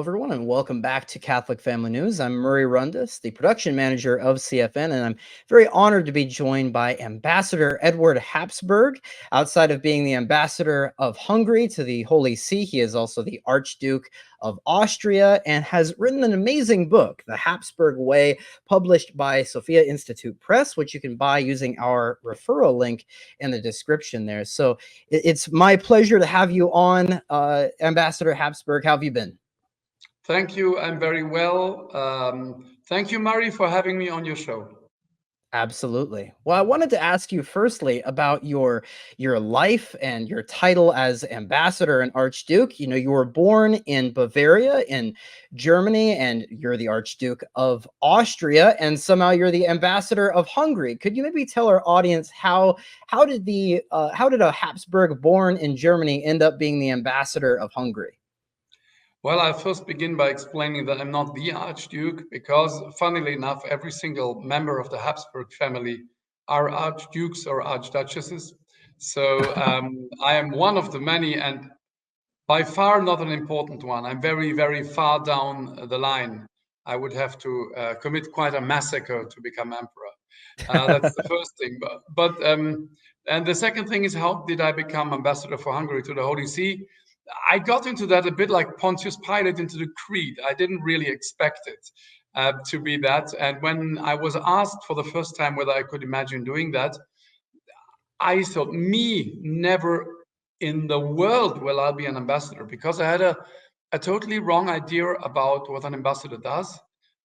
everyone, and welcome back to Catholic Family News. I'm Murray Rundus, the production manager of CFN, and I'm very honored to be joined by Ambassador Eduard Habsburg. Outside of being the ambassador of Hungary to the Holy See, he is also the Archduke of Austria and has written an amazing book, The Habsburg Way, published by Sophia Institute Press, which you can buy using our referral link in the description there. So it's my pleasure to have you on, Ambassador Habsburg. How have you been? Thank you. I'm very well. Thank you, Murray, for having me on your show. Absolutely. Well, I wanted to ask you firstly about your life and your title as ambassador and archduke. You know, you were born in Bavaria in Germany, and you're the Archduke of Austria, and somehow you're the ambassador of Hungary. Could you maybe tell our audience how did a Habsburg born in Germany end up being the ambassador of Hungary? Well, I'll first begin by explaining that I'm not the Archduke because, funnily enough, every single member of the Habsburg family are Archdukes or Archduchesses. So I am one of the many, and by far not an important one. I'm very, very far down the line. I would have to commit quite a massacre to become emperor. That's the first thing. And the second thing is, how did I become ambassador for Hungary to the Holy See? I got into that a bit like Pontius Pilate into the Creed. I didn't really expect it to be that. And when I was asked for the first time whether I could imagine doing that, I thought, me, never in the world will I be an ambassador, because I had a totally wrong idea about what an ambassador does.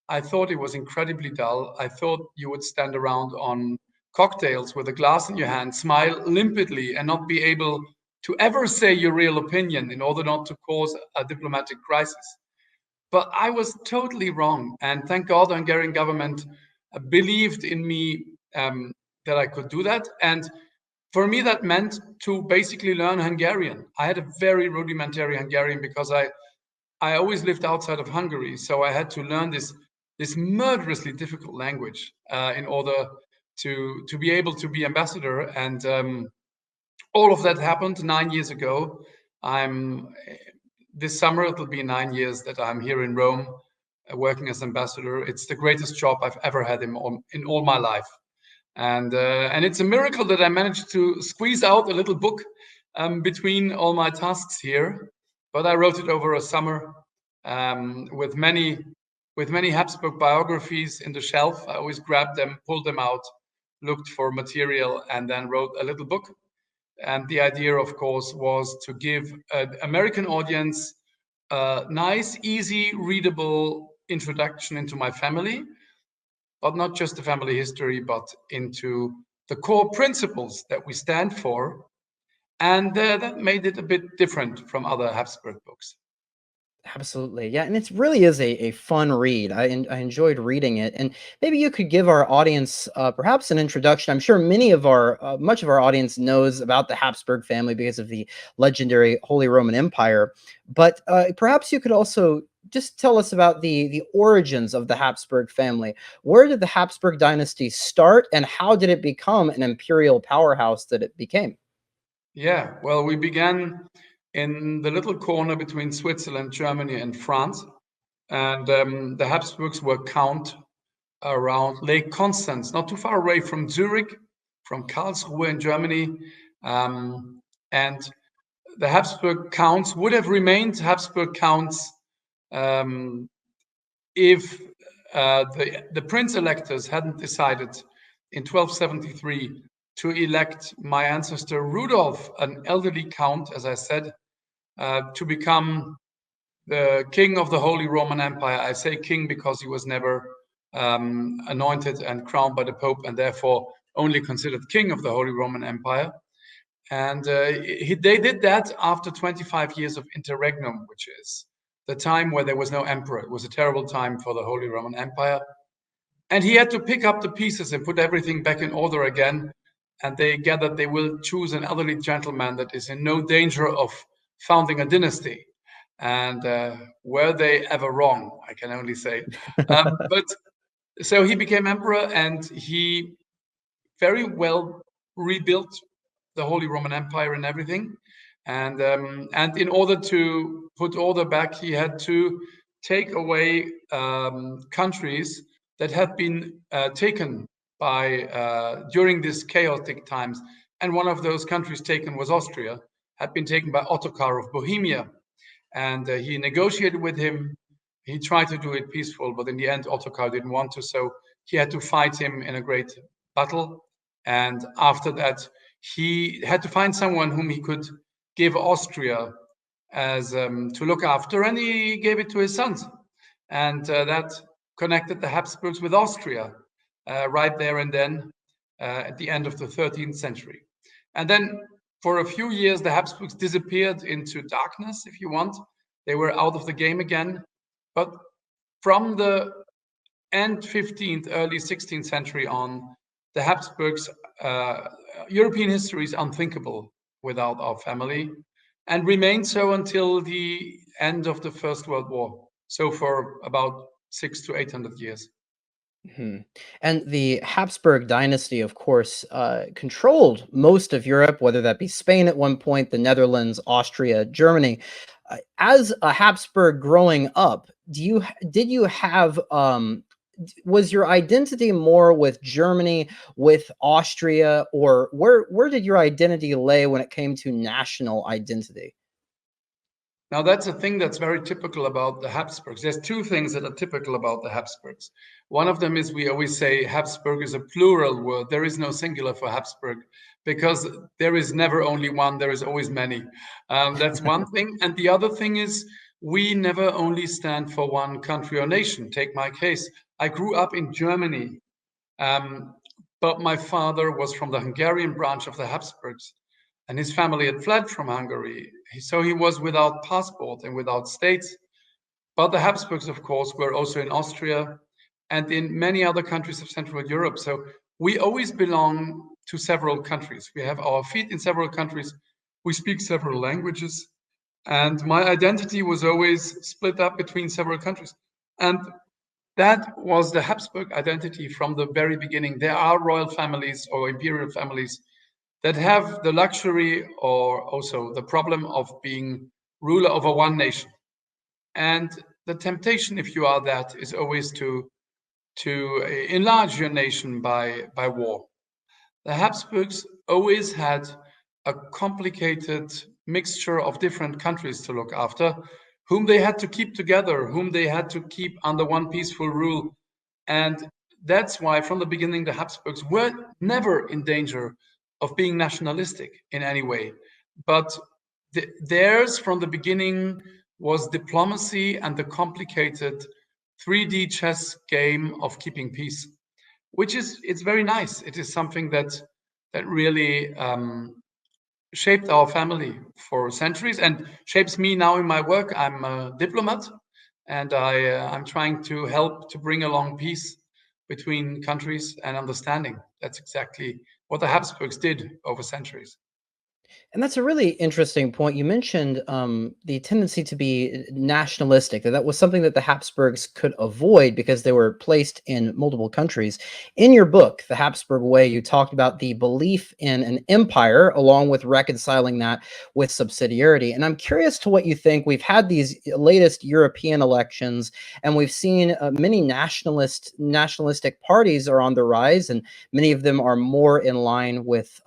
I thought it was incredibly dull. I thought you would stand around on cocktails with a glass in your hand, smile limpidly, and not be able to ever say your real opinion in order not to cause a diplomatic crisis. But I was totally wrong. And thank God the Hungarian government believed in me, that I could do that. And for me, that meant to basically learn Hungarian. I had a very rudimentary Hungarian because I always lived outside of Hungary. So I had to learn this murderously difficult language in order to be able to be ambassador. And all of that happened 9 years ago. This summer, it'll be 9 years that I'm here in Rome working as ambassador. It's the greatest job I've ever had in all my life. And it's a miracle that I managed to squeeze out a little book between all my tasks here. But I wrote it over a summer with many Habsburg biographies in the shelf. I always grabbed them, pulled them out, looked for material, and then wrote a little book. And the idea, of course, was to give an American audience a nice, easy, readable introduction into my family, but not just the family history, but into the core principles that we stand for. And that made it a bit different from other Habsburg books. Absolutely. Yeah, and it really is a fun read. I enjoyed reading it. And maybe you could give our audience perhaps an introduction. I'm sure much of our audience knows about the Habsburg family because of the legendary Holy Roman Empire. But perhaps you could also just tell us about the origins of the Habsburg family. Where did the Habsburg dynasty start, and how did it become an imperial powerhouse that it became? Yeah, well, we began in the little corner between Switzerland, Germany, and France. And the Habsburgs were count around Lake Constance, not too far away from Zurich, from Karlsruhe in Germany. And the Habsburg counts would have remained Habsburg counts if the prince electors hadn't decided in 1273 to elect my ancestor Rudolf, an elderly count, as I said, to become the king of the Holy Roman Empire. I say king because he was never anointed and crowned by the Pope, and therefore only considered king of the Holy Roman Empire. And they did that after 25 years of interregnum, which is the time where there was no emperor. It was a terrible time for the Holy Roman Empire. And he had to pick up the pieces and put everything back in order again. And they gathered they will choose an elderly gentleman that is in no danger of founding a dynasty. And were they ever wrong, I can only say. But so he became emperor, and he very well rebuilt the Holy Roman Empire and everything. And in order to put order back, he had to take away countries that had been taken by during these chaotic times. And one of those countries taken was Austria, had been taken by Ottokar of Bohemia. And he negotiated with him. He tried to do it peaceful, but in the end, Ottokar didn't want to. So he had to fight him in a great battle. And after that, he had to find someone whom he could give Austria as to look after, and he gave it to his sons. And that connected the Habsburgs with Austria right there and then at the end of the 13th century. And then for a few years, the Habsburgs disappeared into darkness, if you want. They were out of the game again. But from the end 15th, early 16th century on, the Habsburgs, European history is unthinkable without our family, and remained so until the end of the First World War. So for about 600 to 800 years. Mhm. And the Habsburg dynasty, of course, controlled most of Europe, whether that be Spain at one point, the Netherlands, Austria, Germany. As a Habsburg growing up, did you have was your identity more with Germany, with Austria, or where did your identity lay when it came to national identity? Now, that's a thing that's very typical about the Habsburgs. There's two things that are typical about the Habsburgs. One of them is we always say Habsburg is a plural word. There is no singular for Habsburg because there is never only one, there is always many. That's one thing. And the other thing is we never only stand for one country or nation. Take my case. I grew up in Germany, but my father was from the Hungarian branch of the Habsburgs, and his family had fled from Hungary. So he was without passport and without states. But the Habsburgs, of course, were also in Austria and in many other countries of Central Europe. So we always belong to several countries. We have our feet in several countries. We speak several languages. And my identity was always split up between several countries. And that was the Habsburg identity from the very beginning. There are royal families or imperial families that have the luxury or also the problem of being ruler over one nation. And the temptation, if you are that, is always to enlarge your nation by war. The Habsburgs always had a complicated mixture of different countries to look after, whom they had to keep together, whom they had to keep under one peaceful rule. And that's why from the beginning, the Habsburgs were never in danger of being nationalistic in any way. But theirs from the beginning was diplomacy and the complicated 3D chess game of keeping peace, which is it's very nice. It is something that really shaped our family for centuries and shapes me now in my work. I'm a diplomat, and I'm trying to help to bring along peace between countries and understanding. That's exactly what the Habsburgs did over centuries. And that's a really interesting point. You mentioned the tendency to be nationalistic, that was something that the Habsburgs could avoid because they were placed in multiple countries. In your book, The Habsburg Way, you talked about the belief in an empire along with reconciling that with subsidiarity. And I'm curious to what you think. We've had these latest European elections, and we've seen many nationalistic parties are on the rise, and many of them are more in line with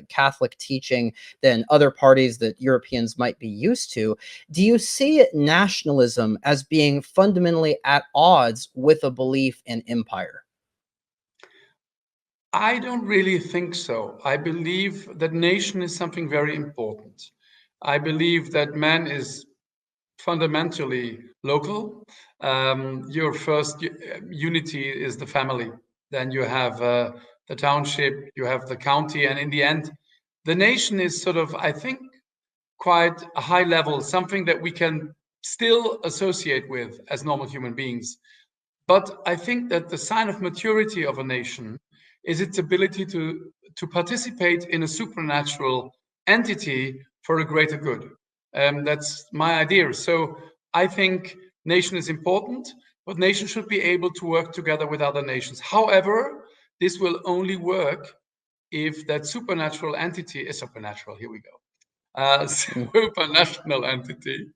Catholic teaching than other parties that Europeans might be used to. Do you see nationalism as being fundamentally at odds with a belief in empire? I don't really think so. I believe that nation is something very important. I believe that man is fundamentally local. Your first unity is the family. Then you have the township, you have the county, and in the end, the nation is sort of, I think, quite a high level, something that we can still associate with as normal human beings. But I think that the sign of maturity of a nation is its ability to participate in a supernatural entity for a greater good. That's my idea. So I think nation is important, but nations should be able to work together with other nations. However, this will only work if that supernatural entity is supernatural. Here we go. Mm. Supranational entity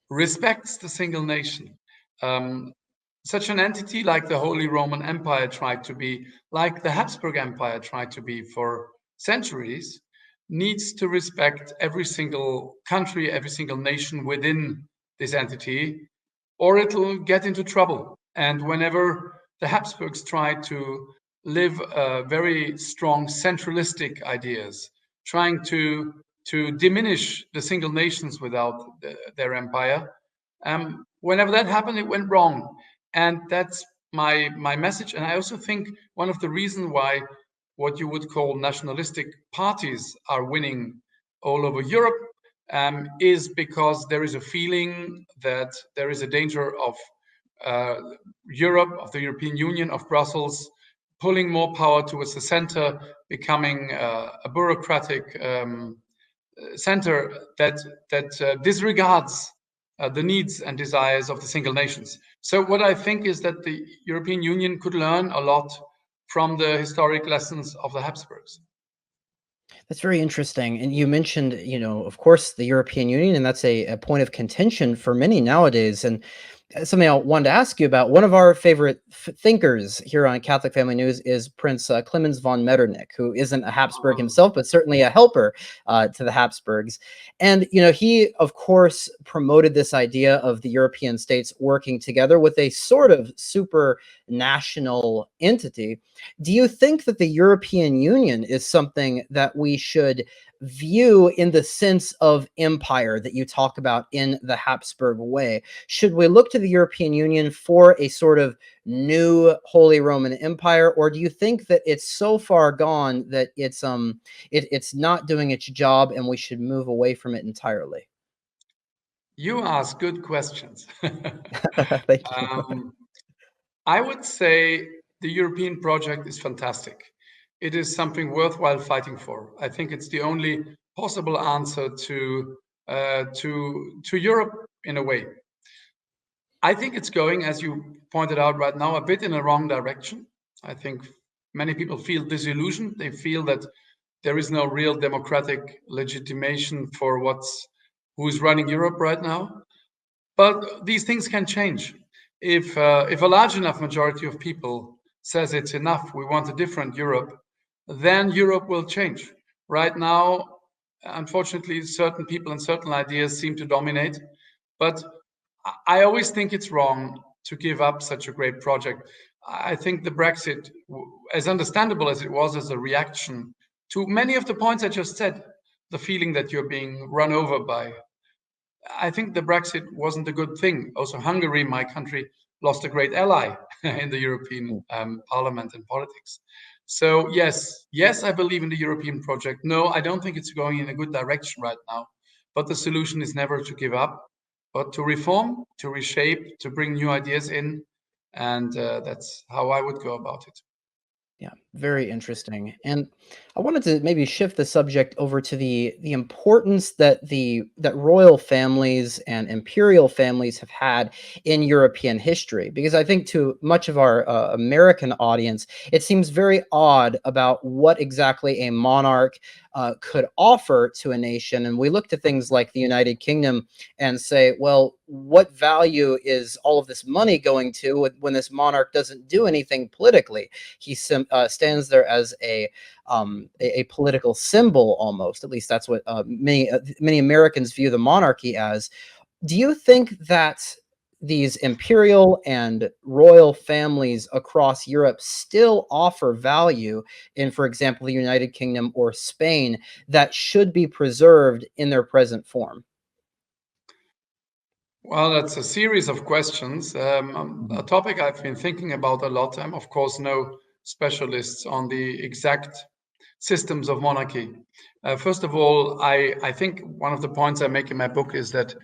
respects the single nation such an entity like the Holy Roman Empire tried to be, like the Habsburg Empire tried to be for centuries, needs to respect every single country, every single nation within this entity, or it'll get into trouble. And whenever the Habsburgs tried to live very strong centralistic ideas, trying to diminish the single nations without their empire, whenever that happened, it went wrong. And that's my message. And I also think one of the reasons why what you would call nationalistic parties are winning all over Europe is because there is a feeling that there is a danger of Europe, of the European Union, of Brussels, pulling more power towards the center, becoming a bureaucratic center that disregards the needs and desires of the single nations. So what I think is that the European Union could learn a lot from the historic lessons of the Habsburgs. That's very interesting. And you mentioned, of course, the European Union, and that's a point of contention for many nowadays. And something I wanted to ask you about. One of our favorite thinkers here on Catholic Family News is Prince Clemens von Metternich, who isn't a Habsburg himself, but certainly a helper to the Habsburgs. And, he, of course, promoted this idea of the European states working together with a sort of super national entity. Do you think that the European Union is something that we should view in the sense of empire that you talk about in the Habsburg Way? Should we look to the European Union for a sort of new Holy Roman Empire, or do you think that it's so far gone that it's not doing its job and we should move away from it entirely? You ask good questions. Thank you. I would say the European project is fantastic. It is something worthwhile fighting for. I think it's the only possible answer to Europe in a way. I think it's going, as you pointed out right now, a bit in the wrong direction. I think many people feel disillusioned. They feel that there is no real democratic legitimation for who's running Europe right now. But these things can change. If a large enough majority of people says it's enough, we want a different Europe, then Europe will change. Right now, unfortunately, certain people and certain ideas seem to dominate. But I always think it's wrong to give up such a great project. I think the Brexit, as understandable as it was as a reaction to many of the points I just said, the feeling that you're being run over by, I think the Brexit wasn't a good thing. Also, Hungary, my country, lost a great ally in the European Parliament and politics. So yes, I believe in the European project. No, I don't think it's going in a good direction right now. But the solution is never to give up, but to reform, to reshape, to bring new ideas in. And that's how I would go about it. Yeah, very interesting. And I wanted to maybe shift the subject over to the importance that royal families and imperial families have had in European history, because I think to much of our American audience, it seems very odd about what exactly a monarch could offer to a nation. And we look to things like the United Kingdom and say, well, what value is all of this money going to when this monarch doesn't do anything politically? He stands there as a political symbol almost. At least that's what many Americans view the monarchy as. Do you think that these imperial and royal families across Europe still offer value in, for example, the United Kingdom or Spain, that should be preserved in their present form? Well, that's a series of questions. A topic I've been thinking about a lot. I'm, of course, no specialist on the exact systems of monarchy. First of all, I think one of the points I make in my book is that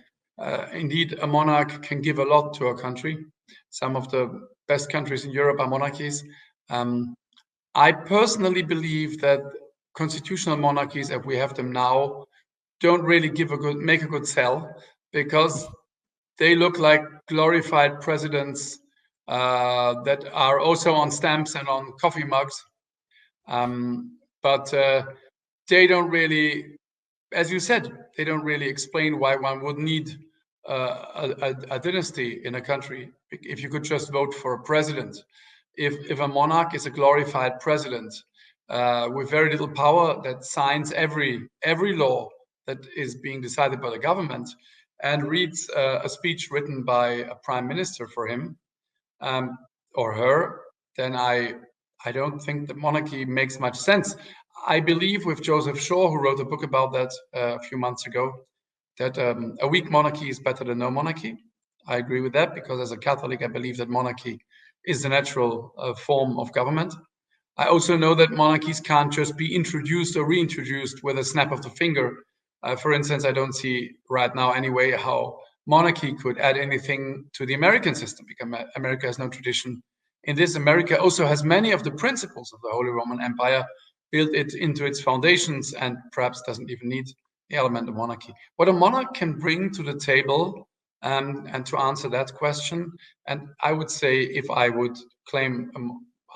indeed a monarch can give a lot to a country. Some of the best countries in Europe are monarchies. I personally believe that constitutional monarchies, as we have them now, don't really make a good sell, because they look like glorified presidents that are also on stamps and on coffee mugs. But they don't really, as you said, they don't really explain why one would need a dynasty in a country, if you could just vote for a president. If a monarch is a glorified president with very little power that signs every law that is being decided by the government and reads a speech written by a prime minister for him or her, then I don't think the monarchy makes much sense. I believe with Joseph Shaw, who wrote a book about that a few months ago, that a weak monarchy is better than no monarchy. I agree with that because as a Catholic, I believe that monarchy is the natural form of government. I also know that monarchies can't just be introduced or reintroduced with a snap of the finger. For instance, I don't see right now anyway how monarchy could add anything to the American system because America has no tradition in this. America also has many of the principles of the Holy Roman Empire built it into its foundations and perhaps doesn't even need the element of monarchy. What a monarch can bring to the table, and to answer that question, and I would say if I would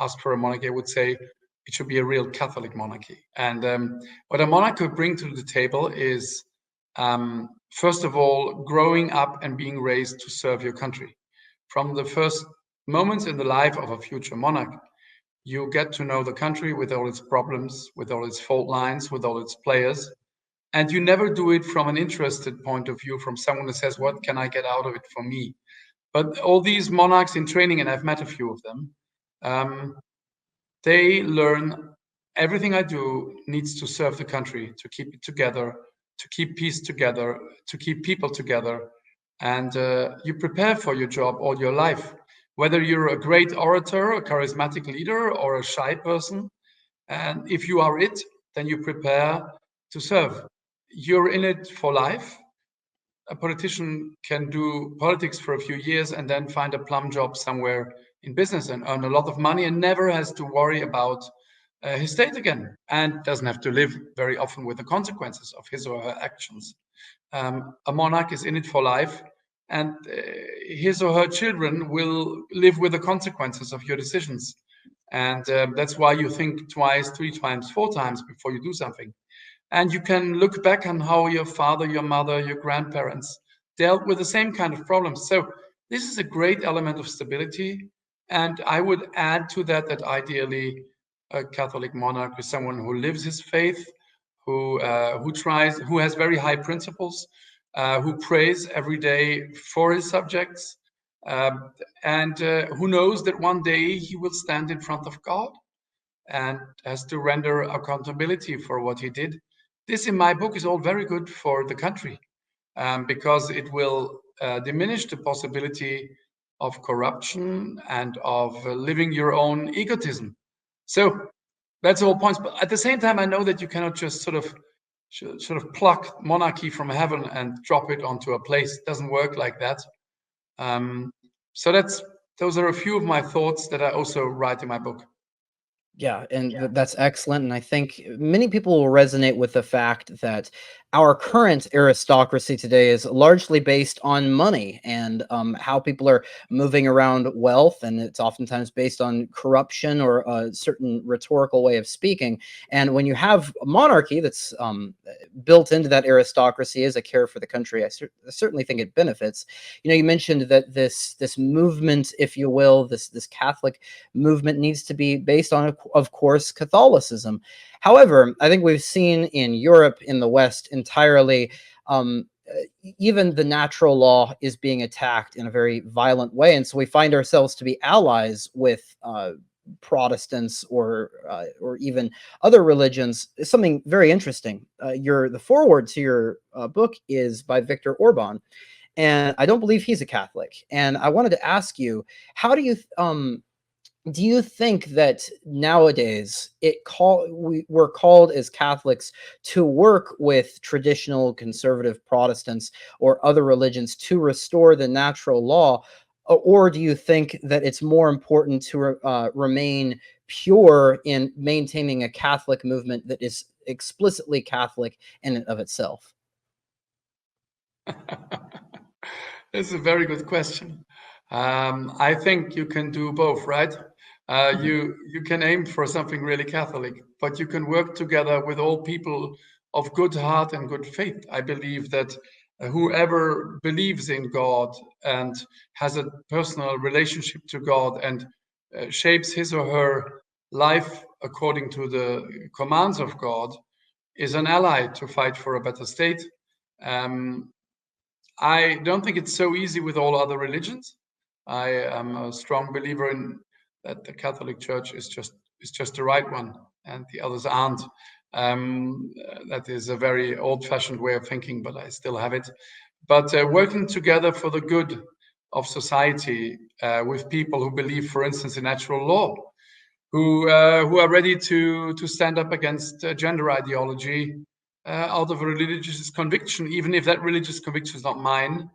ask for a monarchy, I would say it should be a real Catholic monarchy. And what a monarch could bring to the table is, first of all, growing up and being raised to serve your country. From the first moments in the life of a future monarch, you get to know the country with all its problems, with all its fault lines, with all its players. And you never do it from an interested point of view, from someone that says, what can I get out of it for me? But all these monarchs in training, and I've met a few of them, they learn everything I do needs to serve the country, to keep it together, to keep peace together, to keep people together. And you prepare for your job all your life. Whether you're a great orator, a charismatic leader, or a shy person, and if you are it, then you prepare to serve. You're in it for life. A politician can do politics for a few years and then find a plum job somewhere in business and earn a lot of money and never has to worry about his state again, and doesn't have to live very often with the consequences of his or her actions. A monarch is in it for life, and his or her children will live with the consequences of your decisions. And that's why you think twice, three times, four times before you do something. And you can look back on how your father, your mother, your grandparents dealt with the same kind of problems. So this is a great element of stability. And I would add to that that ideally a Catholic monarch is someone who lives his faith, who has very high principles, who prays every day for his subjects, and who knows that one day he will stand in front of God and has to render accountability for what he did. This, in my book, is all very good for the country because it will diminish the possibility of corruption and of living your own egotism. So that's all points. But at the same time, I know that you cannot just sort of pluck monarchy from heaven and drop it onto a place. It doesn't work like that. So those are a few of my thoughts that I also write in my book. Yeah, and that's excellent. And I think many people will resonate with the fact that our current aristocracy today is largely based on money and how people are moving around wealth. And it's oftentimes based on corruption or a certain rhetorical way of speaking. And when you have a monarchy that's built into that aristocracy as a care for the country, I certainly think it benefits. You know, you mentioned that this movement, if you will, this Catholic movement needs to be based on, of course, Catholicism. However, I think we've seen in Europe, in the West entirely, even the natural law is being attacked in a very violent way. And so we find ourselves to be allies with Protestants or even other religions. It's something very interesting. The foreword to your book is by Viktor Orban, and I don't believe he's a Catholic. And I wanted to ask you, how do you think that nowadays we're called as Catholics to work with traditional conservative Protestants or other religions to restore the natural law? Or do you think that it's more important to remain pure in maintaining a Catholic movement that is explicitly Catholic in and of itself? This is a very good question. I think you can do both, right? You can aim for something really Catholic, but you can work together with all people of good heart and good faith. I believe that whoever believes in God and has a personal relationship to God and shapes his or her life according to the commands of God is an ally to fight for a better state. I don't think it's so easy with all other religions. I am a strong believer in that the Catholic Church is just the right one, and the others aren't. That is a very old-fashioned way of thinking, but I still have it. But working together for the good of society with people who believe, for instance, in natural law, who are ready to stand up against gender ideology out of a religious conviction, even if that religious conviction is not mine,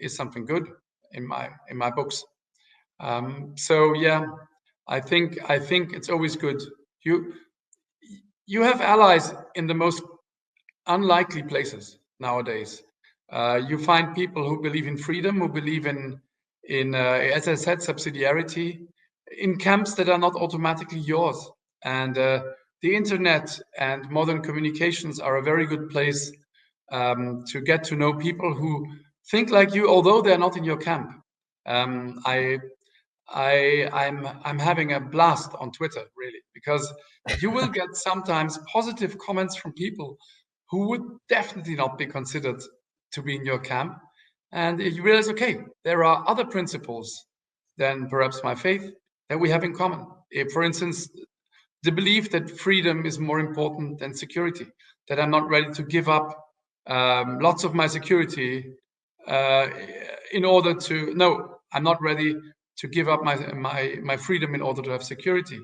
is something good in my books. So yeah, I think it's always good. You have allies in the most unlikely places nowadays. You find people who believe in freedom, who believe in as I said, subsidiarity, in camps that are not automatically yours. And the internet and modern communications are a very good place to get to know people who think like you, although they're not in your camp. I'm having a blast on Twitter, really, because you will get sometimes positive comments from people who would definitely not be considered to be in your camp. And you realize, okay, there are other principles than perhaps my faith that we have in common. If, for instance, the belief that freedom is more important than security, that I'm not ready to give up lots of my security in order to, no, I'm not ready to give up my freedom in order to have security.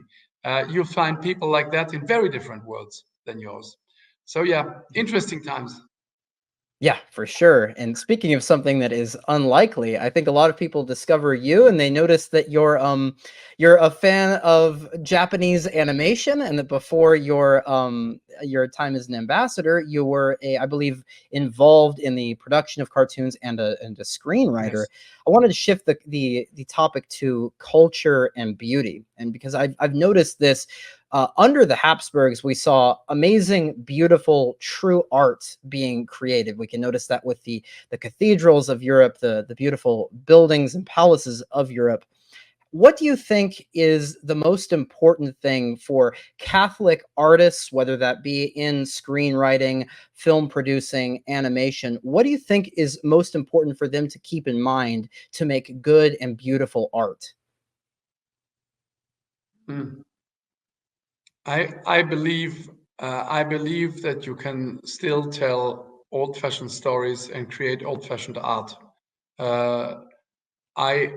You'll find people like that in very different worlds than yours. So yeah, interesting times. Yeah, for sure. And speaking of something that is unlikely, I think a lot of people discover you and they notice that you're a fan of Japanese animation, and that before your time as an ambassador, you were I believe involved in the production of cartoons and a screenwriter. Yes. I wanted to shift the topic to culture and beauty. And because I've noticed this under the Habsburgs, we saw amazing, beautiful, true art being created. We can notice that with the cathedrals of Europe, the beautiful buildings and palaces of Europe. What do you think is the most important thing for Catholic artists, whether that be in screenwriting, film producing, animation? What do you think is most important for them to keep in mind to make good and beautiful art? Mm. I believe that you can still tell old-fashioned stories and create old-fashioned art. Uh, I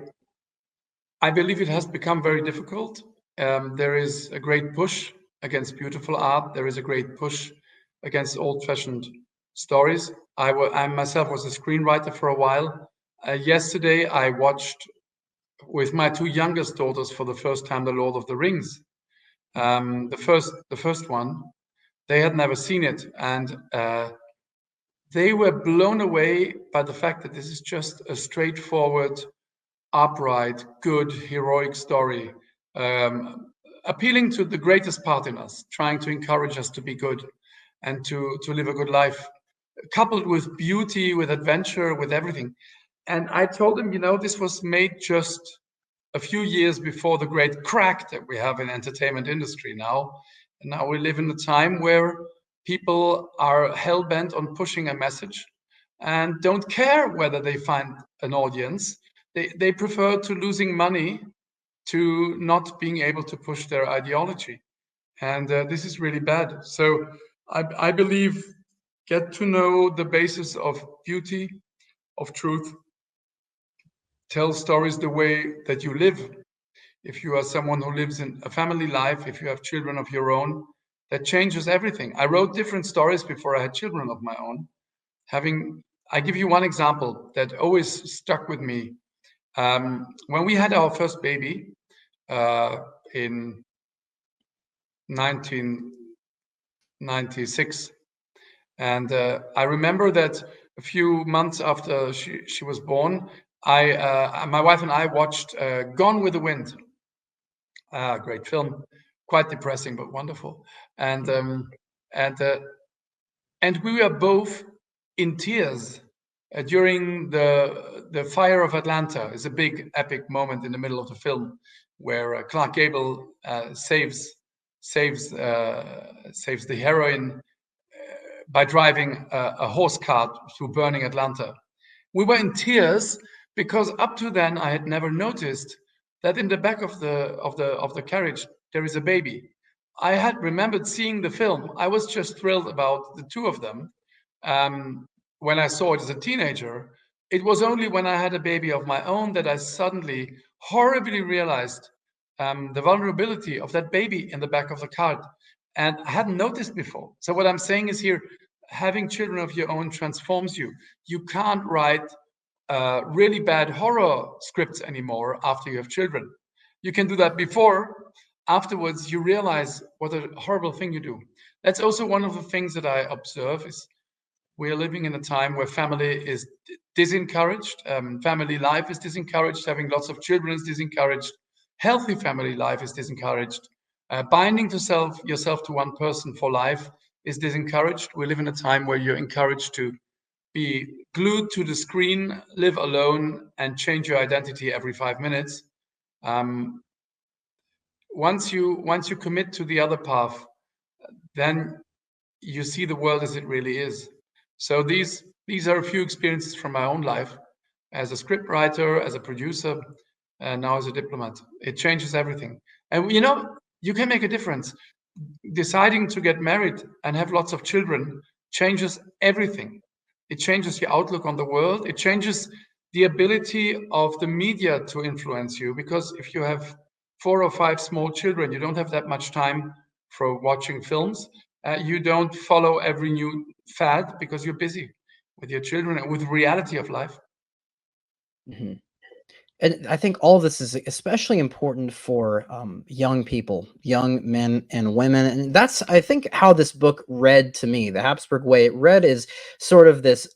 I believe it has become very difficult. There is a great push against beautiful art. There is a great push against old-fashioned stories. I myself was a screenwriter for a while. Yesterday, I watched with my two youngest daughters for the first time The Lord of the Rings. The first one. They had never seen it, and they were blown away by the fact that this is just a straightforward, upright, good, heroic story, um, appealing to the greatest part in us, trying to encourage us to be good and to live a good life, coupled with beauty, with adventure, with everything. And I told them, this was made just a few years before the great crack that we have in entertainment industry now. And now we live in a time where people are hell-bent on pushing a message and don't care whether they find an audience. They prefer to losing money to not being able to push their ideology. And this is really bad. So I believe get to know the basis of beauty, of truth, tell stories the way that you live. If you are someone who lives in a family life, if you have children of your own, that changes everything. I wrote different stories before I had children of my own. I give you one example that always stuck with me. When we had our first baby in 1996, and I remember that a few months after she was born, my wife and I watched Gone with the Wind. Great film, quite depressing but wonderful. And and we were both in tears during the fire of Atlanta is a big epic moment in the middle of the film where Clark Gable saves the heroine by driving a horse cart through burning Atlanta. We were in tears because up to then I had never noticed that in the back of the carriage there is a baby. I had remembered seeing the film. I was just thrilled about the two of them. When I saw it as a teenager, it was only when I had a baby of my own that I suddenly horribly realized the vulnerability of that baby in the back of the cart. And I hadn't noticed before. So what I'm saying is here, having children of your own transforms you. You can't write really bad horror scripts anymore after you have children. You can do that before. Afterwards, you realize what a horrible thing you do. That's also one of the things that I observe is we are living in a time where family is disencouraged. Family life is disencouraged. Having lots of children is disencouraged. Healthy family life is disencouraged. Binding yourself to one person for life is disencouraged. We live in a time where you're encouraged to be glued to the screen, live alone, and change your identity every 5 minutes. Once you commit to the other path, then you see the world as it really is. So these are a few experiences from my own life as a scriptwriter, as a producer, and now as a diplomat. It changes everything. And you can make a difference. Deciding to get married and have lots of children changes everything. It changes your outlook on the world. It changes the ability of the media to influence you, because if you have 4 or 5 small children, you don't have that much time for watching films. You don't follow every new fad because you're busy with your children and with the reality of life. Mm-hmm. And I think all of this is especially important for young people, young men and women. And that's, I think, how this book read to me. The Habsburg Way, it read as sort of this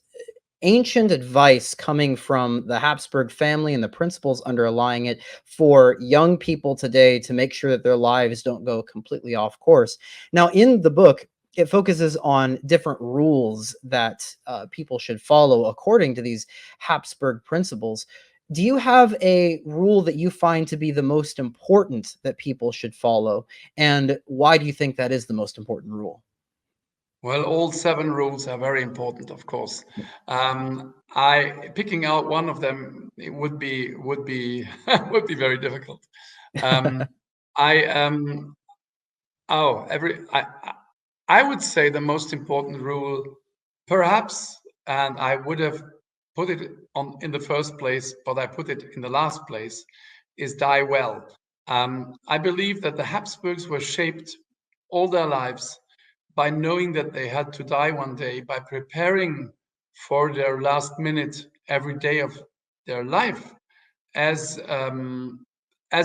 ancient advice coming from the Habsburg family and the principles underlying it for young people today to make sure that their lives don't go completely off course. Now, in the book, it focuses on different rules that people should follow according to these Habsburg principles. Do you have a rule that you find to be the most important that people should follow? And why do you think that is the most important rule? Well, all 7 rules are very important, of course. I picking out one of them, it would be would be very difficult. I oh every I would say the most important rule, perhaps, and I would have put it on in the first place, but I put it in the last place, is die well. I believe that the Habsburgs were shaped all their lives by knowing that they had to die one day, by preparing for their last minute every day of their life, as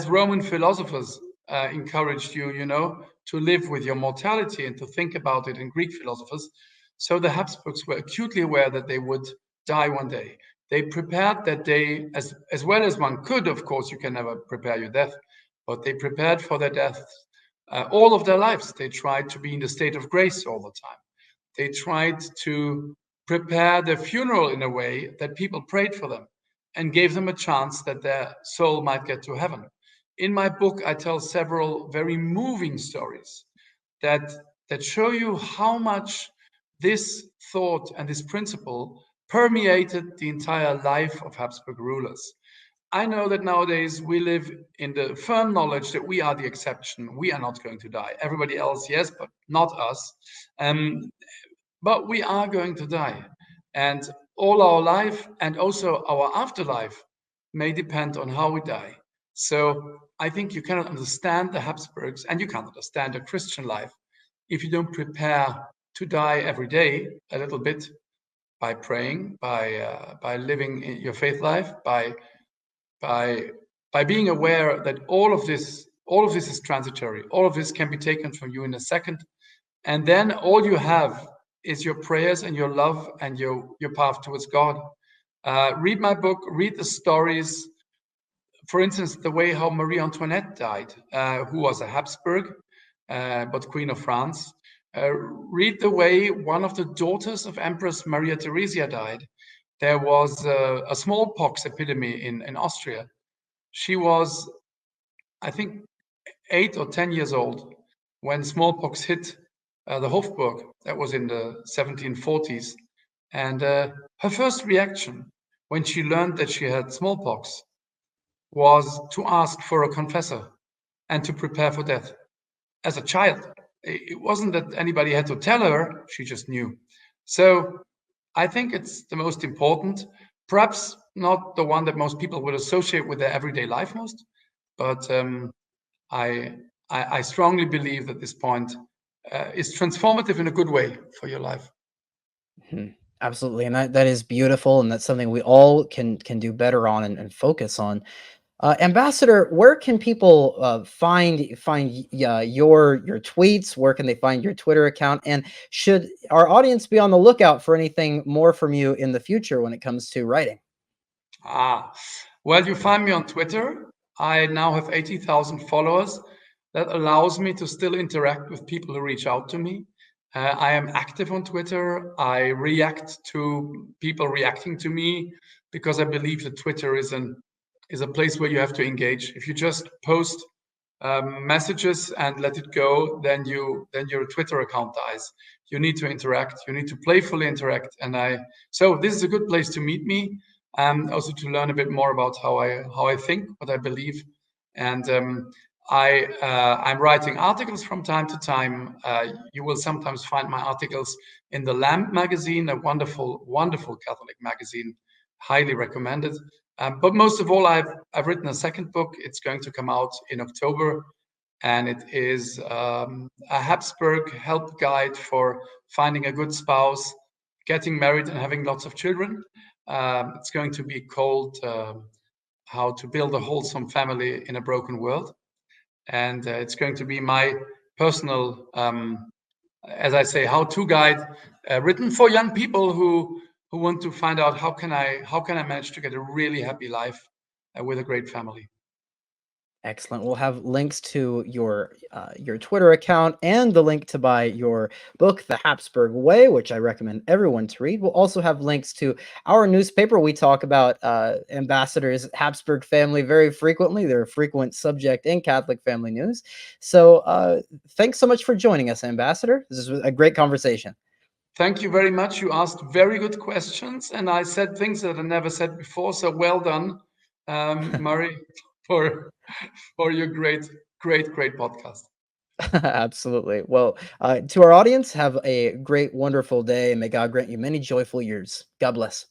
Roman philosophers encouraged to live with your mortality and to think about it in Greek philosophers. So the Habsburgs were acutely aware that they would die one day. They prepared that day as well as one could. Of course, you can never prepare your death, but they prepared for their death all of their lives. They tried to be in the state of grace all the time. They tried to prepare their funeral in a way that people prayed for them and gave them a chance that their soul might get to heaven. In my book, I tell several very moving stories that show you how much this thought and this principle permeated the entire life of Habsburg rulers. I know that nowadays we live in the firm knowledge that we are the exception. We are not going to die. Everybody else, yes, but not us. But we are going to die. And all our life and also our afterlife may depend on how we die. So I think you cannot understand the Habsburgs and you can't understand a Christian life if you don't prepare to die every day a little bit by praying, by living your faith life, by being aware that all of this is transitory. All of this can be taken from you in a second, and then all you have is your prayers and your love and your path towards God. Read my book, read the stories. For instance, the way how Marie Antoinette died, who was a Habsburg, but Queen of France. Read the way one of the daughters of Empress Maria Theresia died. there was a smallpox epidemic in Austria. She was, I think, 8 or 10 years old when smallpox hit the Hofburg. That was in the 1740s. And her first reaction when she learned that she had smallpox was to ask for a confessor and to prepare for death. As a child, it wasn't that anybody had to tell her, she just knew. So I think it's the most important, perhaps not the one that most people would associate with their everyday life most, but I, I strongly believe that this point is transformative in a good way for your life. Mhm. Absolutely, and that is beautiful, and that's something we all can do better on and focus on. Ambassador, where can people your tweets? Where can they find your Twitter account? And should our audience be on the lookout for anything more from you in the future when it comes to writing? Well, you find me on Twitter. I now have 80,000 followers. That allows me to still interact with people who reach out to me. I am active on Twitter. I react to people reacting to me because I believe that Twitter is a place where you have to engage. If you just post messages and let it go, then your Twitter account dies. You need to interact. You need to playfully interact. So this is a good place to meet me, also to learn a bit more about how I think, what I believe, and I'm writing articles from time to time. You will sometimes find my articles in the Lamp magazine, a wonderful Catholic magazine, highly recommended. But most of all, I've written a second book. It's going to come out in October, and it is a Habsburg help guide for finding a good spouse, getting married, and having lots of children. It's going to be called "How to Build a Wholesome Family in a Broken World," and it's going to be my personal, as I say, how-to guide, written for young people who want to find out how can I manage to get a really happy life with a great family. Excellent. We'll have links to your Twitter account and the link to buy your book, The Habsburg Way, which I recommend everyone to read. We'll also have links to our newspaper. We talk about ambassadors, Habsburg family very frequently. They're a frequent subject in Catholic family news. So thanks so much for joining us, Ambassador. This is a great conversation. Thank you very much. You asked very good questions, and I said things that I never said before. So well done, Murray, for your great podcast. Absolutely. Well, to our audience, have a great, wonderful day, and may God grant you many joyful years. God bless.